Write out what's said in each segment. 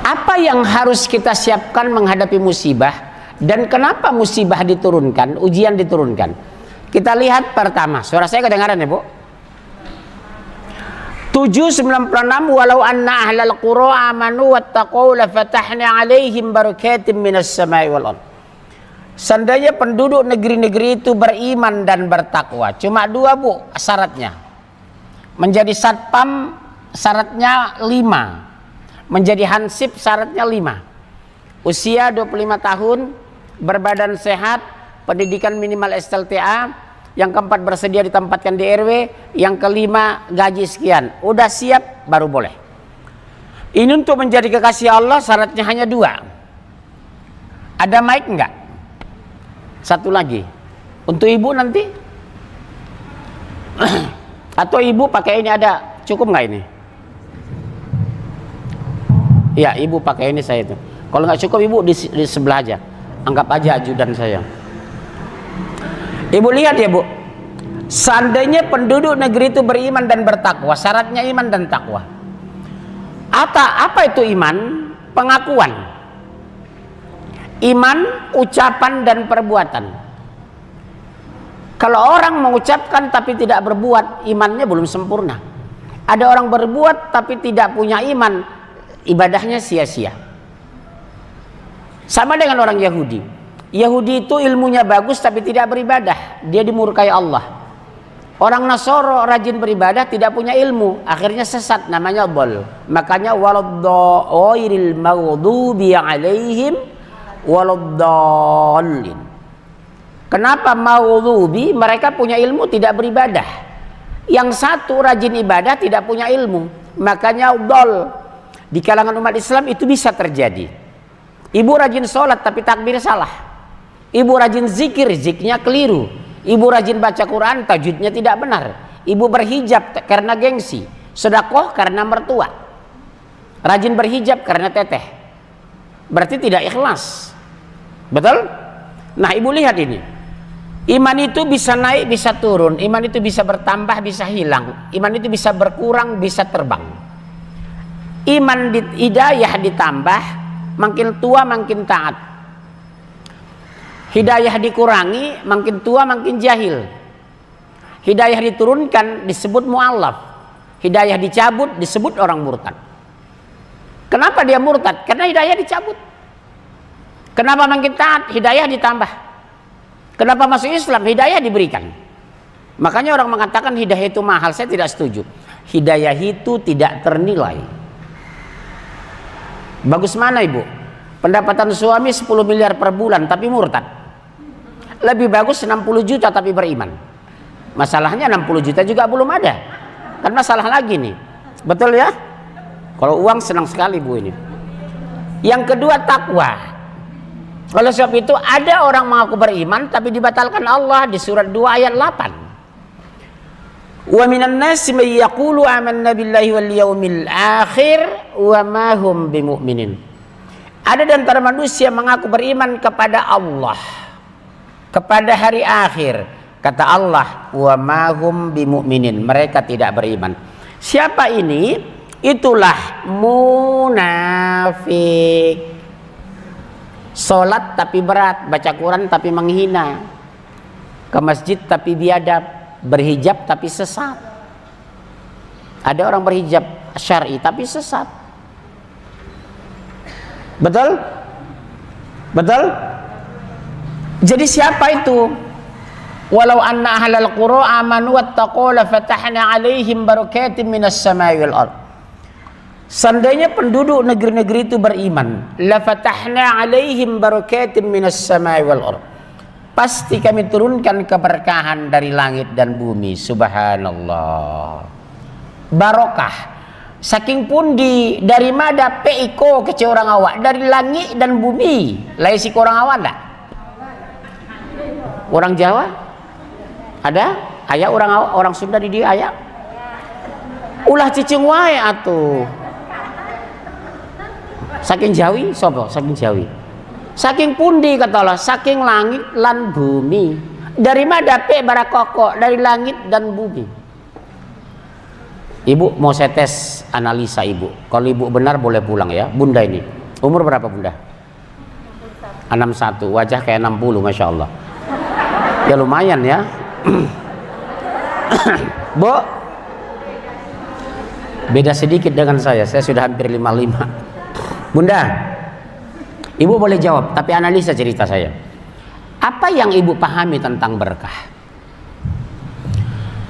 Apa yang harus kita siapkan menghadapi musibah dan kenapa musibah diturunkan, ujian diturunkan? Kita lihat pertama, suara saya kedengaran ya Bu? 796, walau anna ahlal qura amanu wattaqau lafatahna alaihim barakatim minas samai wal ardh. Seandainya penduduk negeri-negeri itu beriman dan bertakwa, cuma 2 Bu syaratnya. Menjadi satpam syaratnya 5, menjadi hansip syaratnya 5. Usia 25 tahun, berbadan sehat, pendidikan minimal SLTA. Yang keempat, bersedia ditempatkan di RW. Yang kelima, gaji sekian. Udah siap baru boleh. Ini untuk menjadi kekasih Allah syaratnya hanya 2. Ada mic enggak? Satu lagi untuk ibu nanti. Atau ibu pakai ini ada, cukup nggak ini? Ya, ibu pakai ini saya itu. Kalau nggak cukup ibu di sebelah aja. Anggap aja ajudan saya. Ibu lihat ya Bu, seandainya penduduk negeri itu beriman dan bertakwa, syaratnya iman dan takwa. Apa itu iman? Pengakuan. Iman, ucapan dan perbuatan. Kalau orang mengucapkan tapi tidak berbuat, imannya belum sempurna. Ada orang berbuat tapi tidak punya iman, ibadahnya sia-sia. Sama dengan orang Yahudi. Yahudi itu ilmunya bagus tapi tidak beribadah, dia dimurkai Allah. Orang Nasoro rajin beribadah tidak punya ilmu, akhirnya sesat, namanya dhal. Makanya waladhdallin maghdubi alaihim waladdallin. Kenapa maghdubi? Mereka punya ilmu tidak beribadah. Yang satu rajin ibadah tidak punya ilmu, makanya dhal. Di kalangan umat Islam itu bisa terjadi. Ibu rajin sholat tapi takbir salah. Ibu rajin zikir, zikirnya keliru. Ibu rajin baca Quran, tajwidnya tidak benar. Ibu berhijab karena gengsi, sedekah karena mertua. Rajin berhijab karena teteh. Berarti tidak ikhlas. Betul? Nah, ibu lihat ini. Iman itu bisa naik, bisa turun. Iman itu bisa bertambah, bisa hilang. Iman itu bisa berkurang, bisa terbang. Iman hidayah ditambah, makin tua makin taat. Hidayah dikurangi, makin tua makin jahil. Hidayah diturunkan disebut mu'allaf. Hidayah dicabut disebut orang murtad. Kenapa dia murtad? Karena hidayah dicabut. Kenapa makin taat? Hidayah ditambah. Kenapa masuk Islam? Hidayah diberikan. Makanya orang mengatakan hidayah itu mahal. Saya tidak setuju. Hidayah itu tidak ternilai. Bagus mana ibu? Pendapatan suami 10 miliar per bulan tapi murtad. Lebih bagus 60 juta tapi beriman. Masalahnya 60 juta juga belum ada. Kan masalah lagi nih. Betul ya? Kalau uang senang sekali bu ini. Yang kedua takwa. Oleh sebab itu ada orang mengaku beriman tapi dibatalkan Allah di surat 2 ayat 8. Wa minan nasi may yaqulu amanna billahi wal yaumil akhir wa ma hum bimu'minin. Ada di antara manusia mengaku beriman kepada Allah, kepada hari akhir. Kata Allah, wa ma hum bimu'minin, mereka tidak beriman. Siapa ini? Itulah munafik. Salat tapi berat, baca Quran tapi menghina, ke masjid tapi biadab, berhijab tapi sesat. Ada orang berhijab syar'i tapi sesat. Betul? Betul? Jadi siapa itu? Walau anna ahlal qura amanu wattaqau lafatahna alaihim barakatim minas samai wal ardh. Seandainya penduduk negeri-negeri itu beriman, lafatahna alaihim barakatim minas samai wal ardh. Pasti kami turunkan keberkahan dari langit dan bumi. Subhanallah. Barokah. Saking pundi dari mada peiko ke orang awak, dari langit dan bumi. Laisi ke orang awak enggak? Orang Jawa? Ada? Ayah orang Sunda di dia ayah? Ulah cicing wae atuh. Saking Jawi, sopo? Saking Jawi. Saking pundi kata Allah, saking langit lan bumi. Dari mana pe barakoko? Dari langit dan bumi. Ibu mau saya tes analisa ibu. Kalau ibu benar boleh pulang ya, bunda ini. Umur berapa Bunda? 61. Wajah kayak 60, Masya Allah. Ya lumayan ya. Bu, beda sedikit dengan saya sudah hampir 55. Bunda, ibu boleh jawab, tapi analisa cerita saya. Apa yang ibu pahami tentang berkah?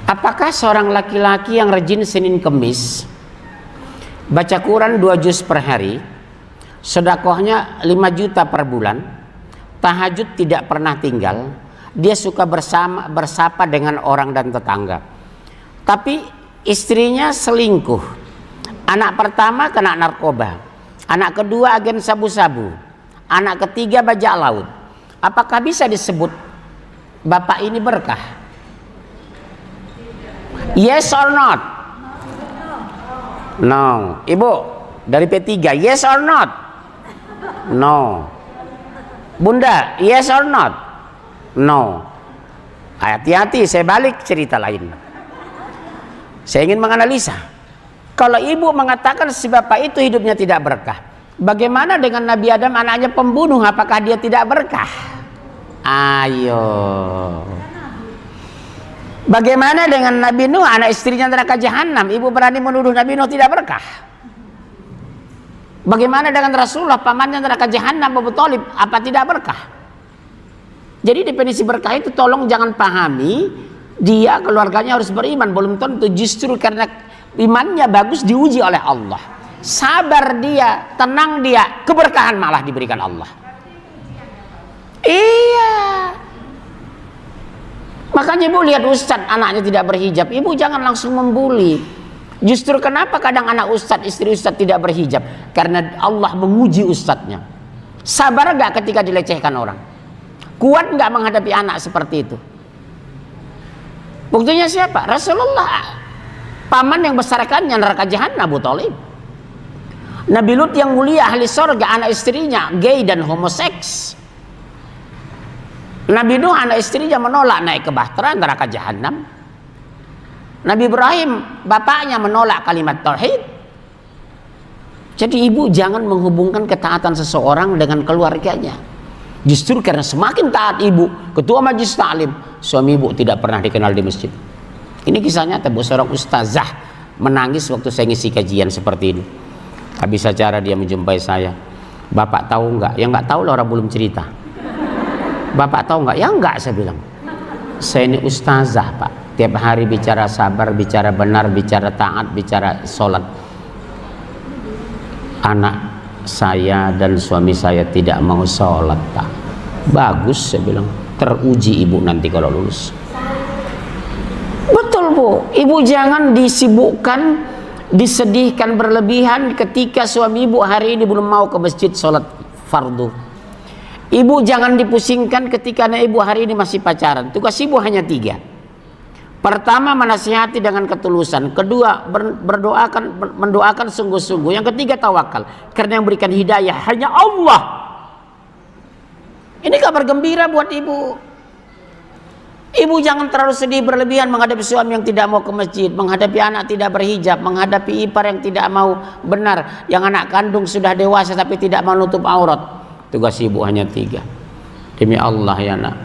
Apakah seorang laki-laki yang rajin Senin Kemis, baca Quran 2 juz per hari, sedekahnya 5 juta per bulan, tahajud tidak pernah tinggal, dia suka bersapa dengan orang dan tetangga, tapi istrinya selingkuh, anak pertama kena narkoba, anak kedua agen sabu-sabu, anak ketiga bajak laut, apakah bisa disebut bapak ini berkah? Yes or not? No. Ibu dari P3, yes or not? No. Bunda, yes or not? No. Hati-hati, saya balik cerita lain. Saya ingin menganalisa. Kalau ibu mengatakan si bapak itu hidupnya tidak berkah, bagaimana dengan Nabi Adam, anaknya pembunuh? Apakah dia tidak berkah? Ayo. Bagaimana dengan Nabi Nuh, anak istrinya neraka jahanam? Ibu berani menuduh Nabi Nuh tidak berkah? Bagaimana dengan Rasulullah, pamannya neraka jahanam, Abu Thalib, apa tidak berkah? Jadi definisi berkah itu tolong jangan pahami dia keluarganya harus beriman, belum tentu. Justru karena imannya bagus diuji oleh Allah, sabar dia, tenang dia, keberkahan malah diberikan Allah. Iya. Makanya ibu lihat ustadz anaknya tidak berhijab, ibu jangan langsung membuli. Justru kenapa kadang anak ustadz, istri ustadz tidak berhijab? Karena Allah menguji ustadznya. Sabar gak ketika dilecehkan orang? Kuat gak menghadapi anak seperti itu? Buktinya siapa? Rasulullah. Paman yang besarkannya neraka jahanam, Abu Thalib. Nabi Lut yang mulia ahli sorga, anak istrinya gay dan homoseks. Nabi Nuh anak istrinya menolak naik ke bahtera neraka jahanam. Nabi Ibrahim bapaknya menolak kalimat tauhid. Jadi ibu jangan menghubungkan ketaatan seseorang dengan keluarganya. Justru karena semakin taat ibu, ketua majelis taklim, suami ibu tidak pernah dikenal di masjid. Ini kisah nyata, seorang ustazah menangis waktu saya ngisi kajian seperti ini. Habis acara dia menjumpai saya. Bapak tahu nggak? Ya nggak tahu lah, orang belum cerita. Bapak tahu nggak? Ya nggak, saya bilang. Saya ini ustazah Pak, tiap hari bicara sabar, bicara benar, bicara taat, bicara sholat. Anak saya dan suami saya tidak mau sholat Pak. Bagus, saya bilang. Teruji ibu nanti kalau lulus. Betul Bu, ibu jangan disibukkan, disedihkan berlebihan ketika suami ibu hari ini belum mau ke masjid sholat fardu. Ibu jangan dipusingkan ketika anak ibu hari ini masih pacaran. Tugas ibu hanya 3. Pertama, menasihati dengan ketulusan. Kedua, mendoakan sungguh-sungguh. Yang ketiga, tawakal. Karena yang berikan hidayah hanya Allah. Ini kabar gembira buat ibu. Ibu jangan terlalu sedih berlebihan menghadapi suami yang tidak mau ke masjid, menghadapi anak tidak berhijab, menghadapi ipar yang tidak mau benar, yang anak kandung sudah dewasa tapi tidak mau nutup aurat. Tugas ibu hanya 3. Demi Allah ya nak,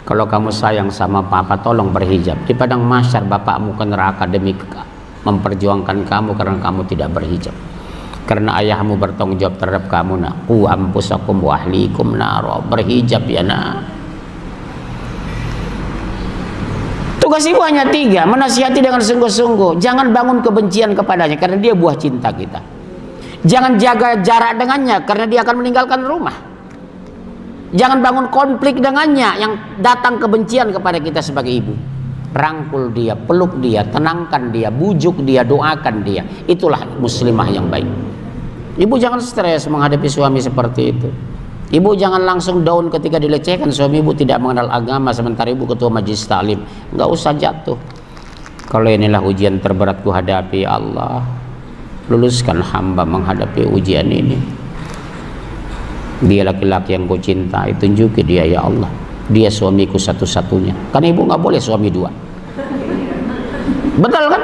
kalau kamu sayang sama papa, tolong berhijab. Di padang mahsyar bapakmu ke neraka demi memperjuangkan kamu karena kamu tidak berhijab. Karena ayahmu bertanggung jawab terhadap kamu nak. Qu anfusakum wa ahlikum naro. Berhijab ya nak. Tugas ibu hanya 3. Menasihati dengan sungguh-sungguh. Jangan bangun kebencian kepadanya karena dia buah cinta kita. Jangan jaga jarak dengannya karena dia akan meninggalkan rumah. Jangan bangun konflik dengannya yang datang kebencian kepada kita sebagai ibu. Rangkul dia, peluk dia, tenangkan dia, bujuk dia, doakan dia. Itulah muslimah yang baik. Ibu jangan stres menghadapi suami seperti itu. Ibu jangan langsung down ketika dilecehkan. Suami ibu tidak mengenal agama sementara ibu ketua majelis taklim. Nggak usah jatuh. Kalau inilah ujian terberatku hadapi, Allah luluskan hamba menghadapi ujian ini. Dia laki-laki yang ku cintai, tunjuki dia ya Allah. Dia suamiku satu-satunya. Karena ibu nggak boleh suami 2. Betul kan?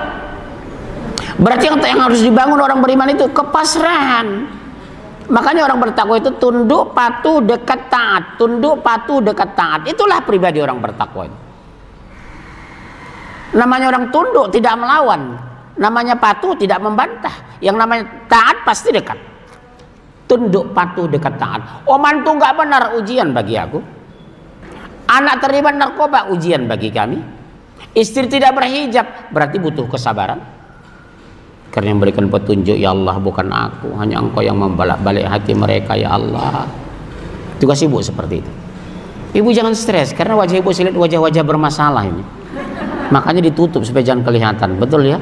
Berarti yang harus dibangun orang beriman itu kepasrahan. Makanya orang bertakwa itu tunduk, patuh, dekat, taat. Tunduk, patuh, dekat, taat. Itulah pribadi orang bertakwa itu. Namanya orang tunduk tidak melawan, namanya patuh tidak membantah, yang namanya taat pasti dekat. Tunduk, patuh, dekat, taat. Oh, mantu nggak benar, ujian bagi aku. Anak terlibat narkoba, ujian bagi kami. Istri tidak berhijab, berarti butuh kesabaran. Karena yang memberikan petunjuk ya Allah, bukan aku, hanya Engkau yang membalak-balik hati mereka ya Allah. Tugas ibu seperti itu. Ibu jangan stres, karena wajah ibu saya lihat wajah-wajah bermasalah ini. Makanya ditutup supaya jangan kelihatan, betul ya?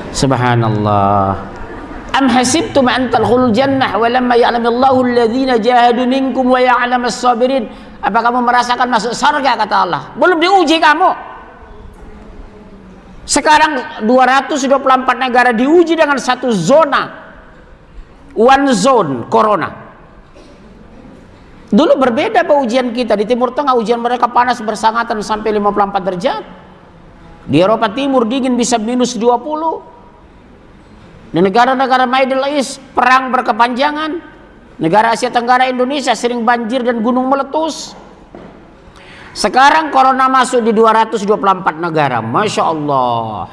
Subhanallah. Am hasibtum an tadkhulul jannah wa lamma ya'lamillahu alladhina jahadu minkum wa ya'lamas sabirin. Apa kamu merasakan masuk surga, kata Allah? Belum diuji kamu. Sekarang 224 negara diuji dengan satu zona, one zone corona. Dulu berbeda Pak ujian kita. Di Timur Tengah ujian mereka panas bersangatan sampai 54 derajat. Di Eropa Timur dingin bisa minus 20. Di negara-negara Middle East perang berkepanjangan. Negara Asia Tenggara Indonesia sering banjir dan gunung meletus. Sekarang corona masuk di 224 negara. Masya Allah.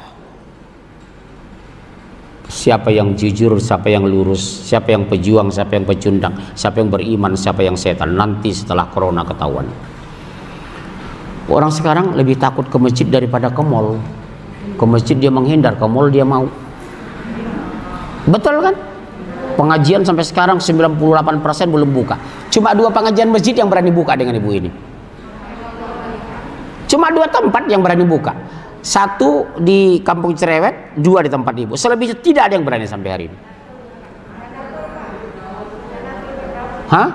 Siapa yang jujur, siapa yang lurus, siapa yang pejuang, siapa yang pecundang, siapa yang beriman, siapa yang setan. Nanti setelah corona ketahuan. Orang sekarang lebih takut ke masjid daripada ke mall. Ke masjid dia menghindar, ke mall dia mau. Betul kan? Pengajian sampai sekarang 98% belum buka. Cuma 2 pengajian masjid yang berani buka dengan ibu ini. Cuma 2 tempat yang berani buka. 1 di Kampung Cerewet, 2 di tempat ibu. Selebihnya tidak ada yang berani sampai hari ini. Hah?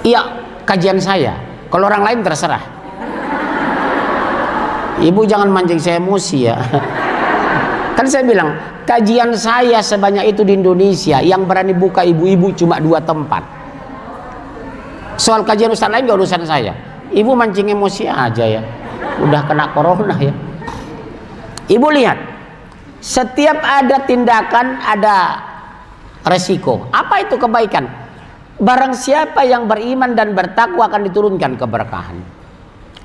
Iya, kajian saya. Kalau orang lain terserah. Ibu jangan mancing saya emosi ya. Kan saya bilang, kajian saya sebanyak itu di Indonesia, yang berani buka ibu-ibu cuma 2 tempat. Soal kajian ustaz lain gak urusan saya. Ibu mancing emosi aja ya. Udah kena corona ya. Ibu lihat, setiap ada tindakan ada resiko. Apa itu kebaikan? Barang siapa yang beriman dan bertakwa akan diturunkan keberkahan.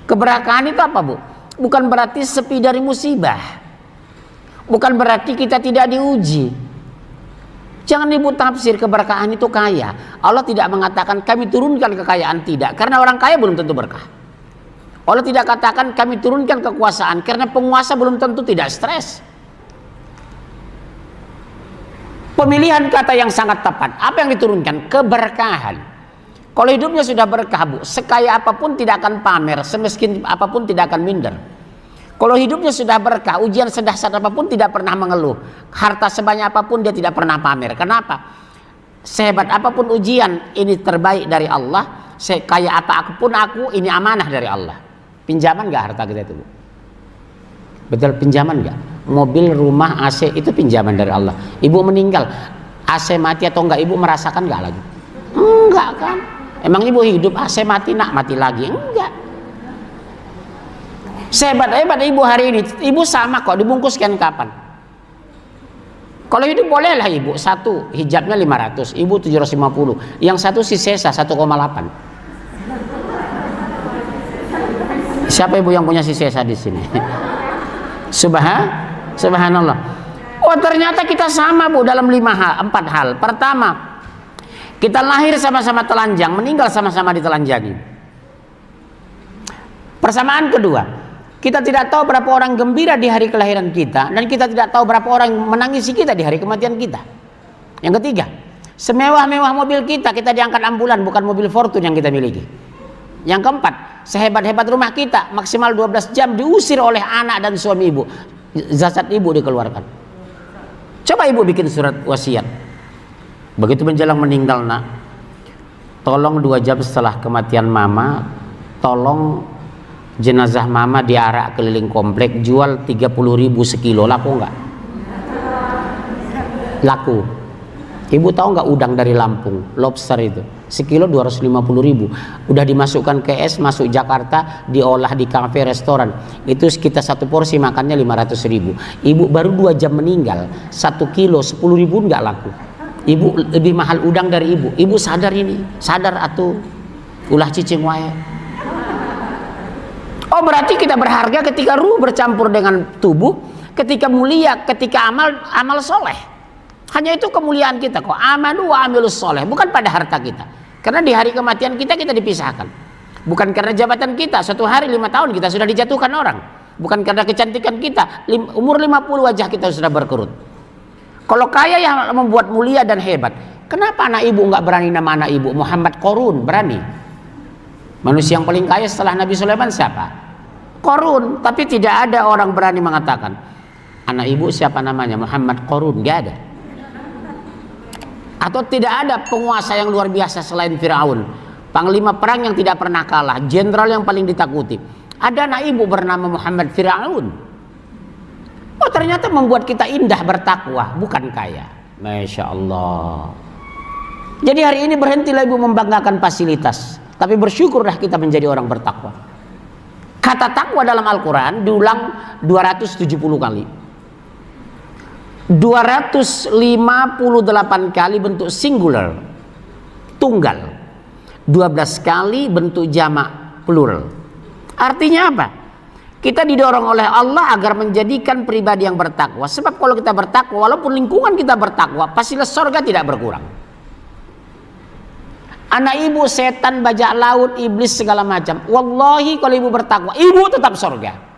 Keberkahan itu apa, Bu? Bukan berarti sepi dari musibah. Bukan berarti kita tidak diuji. Jangan ibu tafsir keberkahan itu kaya. Allah tidak mengatakan kami turunkan kekayaan, tidak. Karena orang kaya belum tentu berkah. Allah tidak katakan kami turunkan kekuasaan, karena penguasa belum tentu tidak stres. Pemilihan kata yang sangat tepat. Apa yang diturunkan? Keberkahan. Kalau hidupnya sudah berkah, Bu, sekaya apapun tidak akan pamer, semiskin apapun tidak akan minder. Kalau hidupnya sudah berkah, ujian sedahsyat apapun tidak pernah mengeluh. Harta sebanyak apapun dia tidak pernah pamer. Kenapa? Sehebat apapun ujian, ini terbaik dari Allah. Sekaya apapun aku, ini amanah dari Allah. Pinjaman gak harta kita itu, Bu? Betul, pinjaman gak? Mobil, rumah, AC itu pinjaman dari Allah. Ibu meninggal, AC mati atau enggak, ibu merasakan gak lagi? Enggak kan? Emang ibu hidup AC mati, nak mati lagi? Enggak. Sehebat-hebat ibu hari ini, ibu sama kok, dibungkuskan kapan? Kalau hidup bolehlah ibu, 1 hijabnya 500, ibu 750, yang 1 si sesa 1,8. Siapa ibu yang punya si sesa di sini? Subhanallah. Oh, ternyata kita sama, Bu, dalam 4 hal. Pertama, kita lahir sama-sama telanjang, meninggal sama-sama ditelanjangi. Persamaan kedua, kita tidak tahu berapa orang gembira di hari kelahiran kita, dan kita tidak tahu berapa orang menangisi kita di hari kematian kita. Yang ketiga, semewah-mewah mobil kita diangkat ambulan, bukan mobil Fortune yang kita miliki. Yang keempat, sehebat-hebat rumah kita, maksimal 12 jam diusir oleh anak dan suami ibu. Zasad ibu dikeluarkan. Coba ibu bikin surat wasiat. Begitu menjelang meninggal, nak, tolong 2 jam setelah kematian mama, tolong jenazah mama diarak keliling komplek, jual 30.000 sekilo. Laku nggak? Laku. Ibu tahu nggak udang dari Lampung, lobster itu sekilo 250.000. Udah dimasukkan ke es, masuk Jakarta, diolah di kafe restoran. Itu sekitar 1 porsi makannya 500.000. Ibu baru 2 jam meninggal, 1 kilo 10.000 nggak laku. Ibu lebih mahal udang dari ibu. Ibu sadar ini, sadar atuh ulah cicing wae. Oh, berarti kita berharga ketika ruh bercampur dengan tubuh, ketika mulia, ketika amal soleh. Hanya itu kemuliaan kita kok. Amanu wa amilus soleh, bukan pada harta kita. Karena di hari kematian kita dipisahkan. Bukan karena jabatan kita, suatu hari 5 tahun kita sudah dijatuhkan orang. Bukan karena kecantikan kita, umur 50 wajah kita sudah berkerut. Kalau kaya yang membuat mulia dan hebat, kenapa anak ibu nggak berani nama anak ibu Muhammad Qarun? Berani. Manusia yang paling kaya setelah Nabi Sulaiman siapa? Qarun. Tapi tidak ada orang berani mengatakan anak ibu siapa namanya Muhammad Qarun. Nggak ada. Atau tidak ada penguasa yang luar biasa selain Firaun, panglima perang yang tidak pernah kalah, jenderal yang paling ditakuti. Ada anak ibu bernama Muhammad Firaun. Oh, ternyata membuat kita indah bertakwa, bukan kaya. Masya Allah. Jadi hari ini berhentilah ibu membanggakan fasilitas, tapi bersyukurlah kita menjadi orang bertakwa. Kata takwa dalam Al-Quran diulang 270 kali. 258 kali bentuk singular, tunggal. 12 kali bentuk jamak, plural. Artinya apa? Kita didorong oleh Allah agar menjadikan pribadi yang bertakwa. Sebab kalau kita bertakwa, walaupun lingkungan kita bertakwa, fasilitas surga tidak berkurang. Anak ibu, setan, bajak laut, iblis, segala macam. Wallahi kalau ibu bertakwa, ibu tetap surga.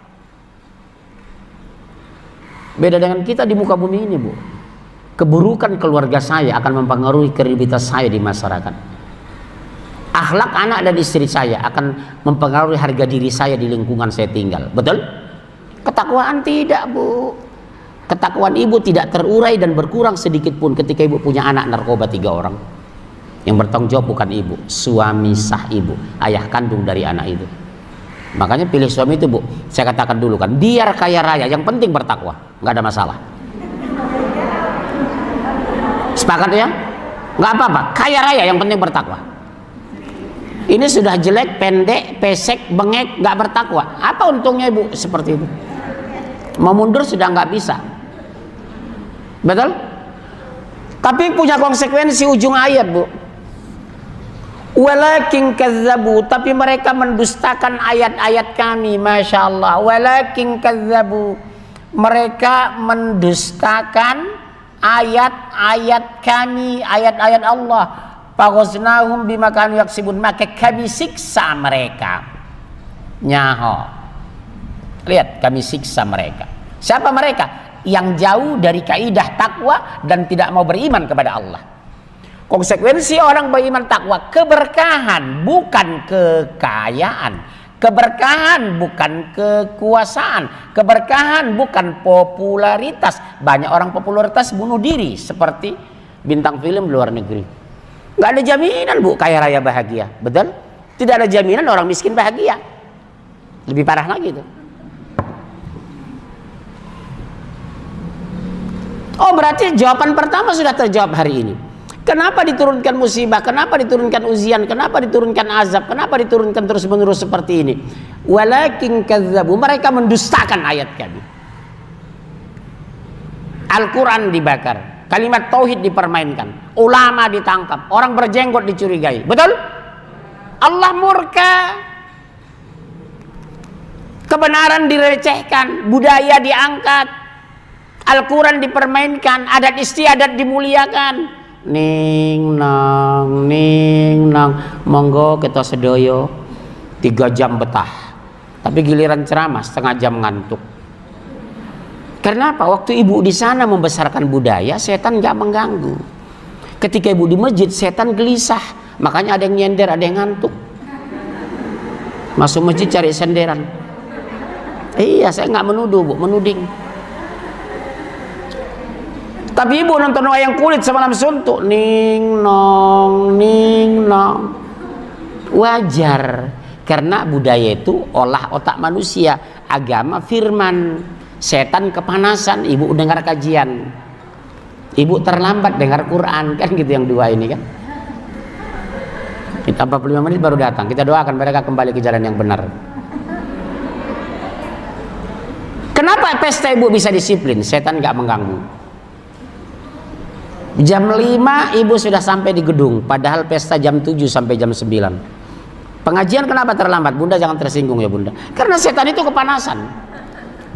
Beda dengan kita di muka bumi ini, Bu. Keburukan keluarga saya akan mempengaruhi kredibilitas saya di masyarakat. Akhlak anak dan istri saya akan mempengaruhi harga diri saya di lingkungan saya tinggal. Betul? Ketakwaan tidak, Bu. Ketakwaan ibu tidak terurai dan berkurang sedikit pun ketika ibu punya anak narkoba 3 orang. Yang bertanggung jawab bukan ibu, suami sah ibu, ayah kandung dari anak itu. Makanya pilih suami itu, Bu. Saya katakan dulu kan, biar kaya raya, yang penting bertakwa, nggak ada masalah. Sepakat ya? Nggak apa-apa, kaya raya yang penting bertakwa. Ini sudah jelek, pendek, pesek, bengek, nggak bertakwa. Apa untungnya ibu seperti itu? Mau mundur sudah nggak bisa. Betul? Tapi punya konsekuensi ujung ayat, Bu. Walakin kazzabu, tapi mereka mendustakan ayat-ayat kami. Masya Allah. Walakin kazzabu, mereka mendustakan ayat-ayat kami, ayat-ayat Allah. Faghaznahum bima kanu yaksibun, maka kami siksa mereka. Nyaho. Lihat, kami siksa mereka. Siapa mereka? Yang jauh dari kaidah takwa dan tidak mau beriman kepada Allah. Konsekuensi orang beriman takwa, keberkahan bukan kekayaan, keberkahan bukan kekuasaan, keberkahan bukan popularitas. Banyak orang popularitas bunuh diri seperti bintang film luar negeri. Nggak ada jaminan, Bu, kaya raya bahagia. Betul? Tidak ada jaminan orang miskin bahagia. Lebih parah lagi itu. Oh, berarti jawaban pertama sudah terjawab hari ini. Kenapa diturunkan musibah? Kenapa diturunkan ujian? Kenapa diturunkan azab? Kenapa diturunkan terus-menerus seperti ini? Walakin kazzabu, mereka mendustakan ayat kami. Al-Quran dibakar. Kalimat tauhid dipermainkan, ulama ditangkap, orang berjenggot dicurigai. Betul? Allah murka. Kebenaran direcehkan, budaya diangkat, Al-Quran dipermainkan, adat istiadat dimuliakan. Ning nang, monggo kita sedoyo 3 jam betah. Tapi giliran ceramah setengah jam ngantuk. Kenapa? Waktu ibu di sana membesarkan budaya, setan nggak mengganggu. Ketika ibu di masjid, setan gelisah. Makanya ada yang nyender, ada yang ngantuk. Masuk masjid cari senderan. Iya, saya nggak menuduh, Bu, menuding. Tapi ibu nonton wayang kulit semalam suntuk, ning nong. Wajar, karena budaya itu olah otak manusia, agama firman. Setan kepanasan, ibu dengar kajian, ibu terlambat dengar Quran, kan gitu yang dua ini kan. Kita 45 menit baru datang, kita doakan mereka kembali ke jalan yang benar. Kenapa pesta ibu bisa disiplin? Setan nggak mengganggu. Jam 5 ibu sudah sampai di gedung, padahal pesta jam 7 sampai jam 9. Pengajian kenapa terlambat? Bunda jangan tersinggung ya bunda, karena setan itu kepanasan.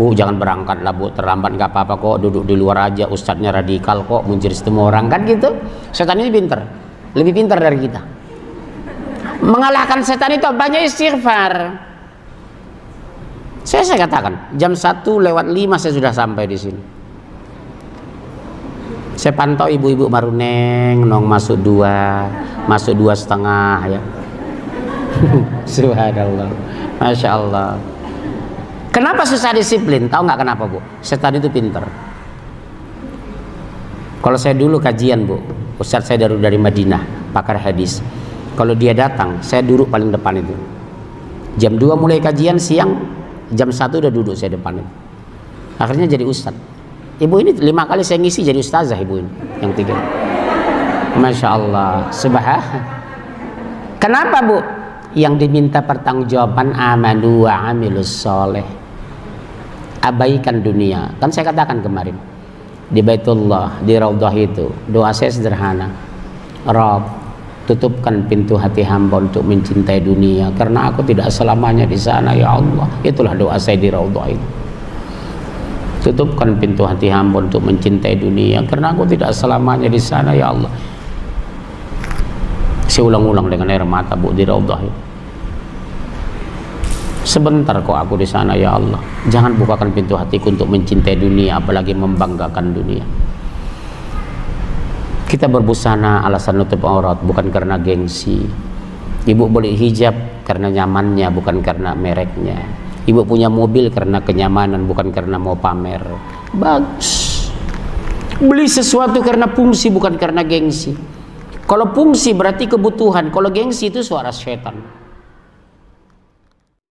Bu jangan berangkat lah bu, terlambat nggak apa-apa kok, duduk di luar aja, ustadznya radikal kok, muncul semua orang kan gitu. Setan ini pinter, lebih pintar dari kita. Mengalahkan setan itu banyak istighfar. Saya katakan jam 1:05 saya sudah sampai di sini. Saya pantau ibu-ibu baru nong masuk 2, masuk 2,5 ya. Subhanallah, masya Allah. Kenapa susah disiplin? Tahu nggak kenapa bu? Setan itu pinter. Kalau saya dulu kajian bu, ustadz saya dari Madinah, pakar hadis. Kalau dia datang, saya duduk paling depan itu. Jam 2 mulai kajian, siang jam 1 udah duduk saya depan itu. Akhirnya jadi ustadz. Ibu ini 5 kali saya ngisi jadi ustazah ibu ini, yang 3. Masya Allah, Kenapa bu? Yang diminta pertanggungjawaban amanu wa amilus soleh. Abaikan dunia. Kan saya katakan kemarin di Baitullah, di Raudhah itu doa saya sederhana. Rabb, tutupkan pintu hati hamba untuk mencintai dunia, karena aku tidak selamanya di sana ya Allah. Itulah doa saya di Raudhah itu. Tutupkan pintu hati hamba untuk mencintai dunia, karena aku tidak selamanya di sana ya Allah. Saya ulang-ulang dengan air mata bu di Raudhah itu. Sebentar kok aku di sana ya Allah. Jangan bukakan pintu hatiku untuk mencintai dunia, apalagi membanggakan dunia. Kita berbusana alasan nutup aurat bukan karena gengsi. Ibu boleh hijab karena nyamannya, bukan karena mereknya. Ibu punya mobil karena kenyamanan, bukan karena mau pamer. Bagus. Beli sesuatu karena fungsi, bukan karena gengsi. Kalau fungsi berarti kebutuhan, kalau gengsi itu suara setan.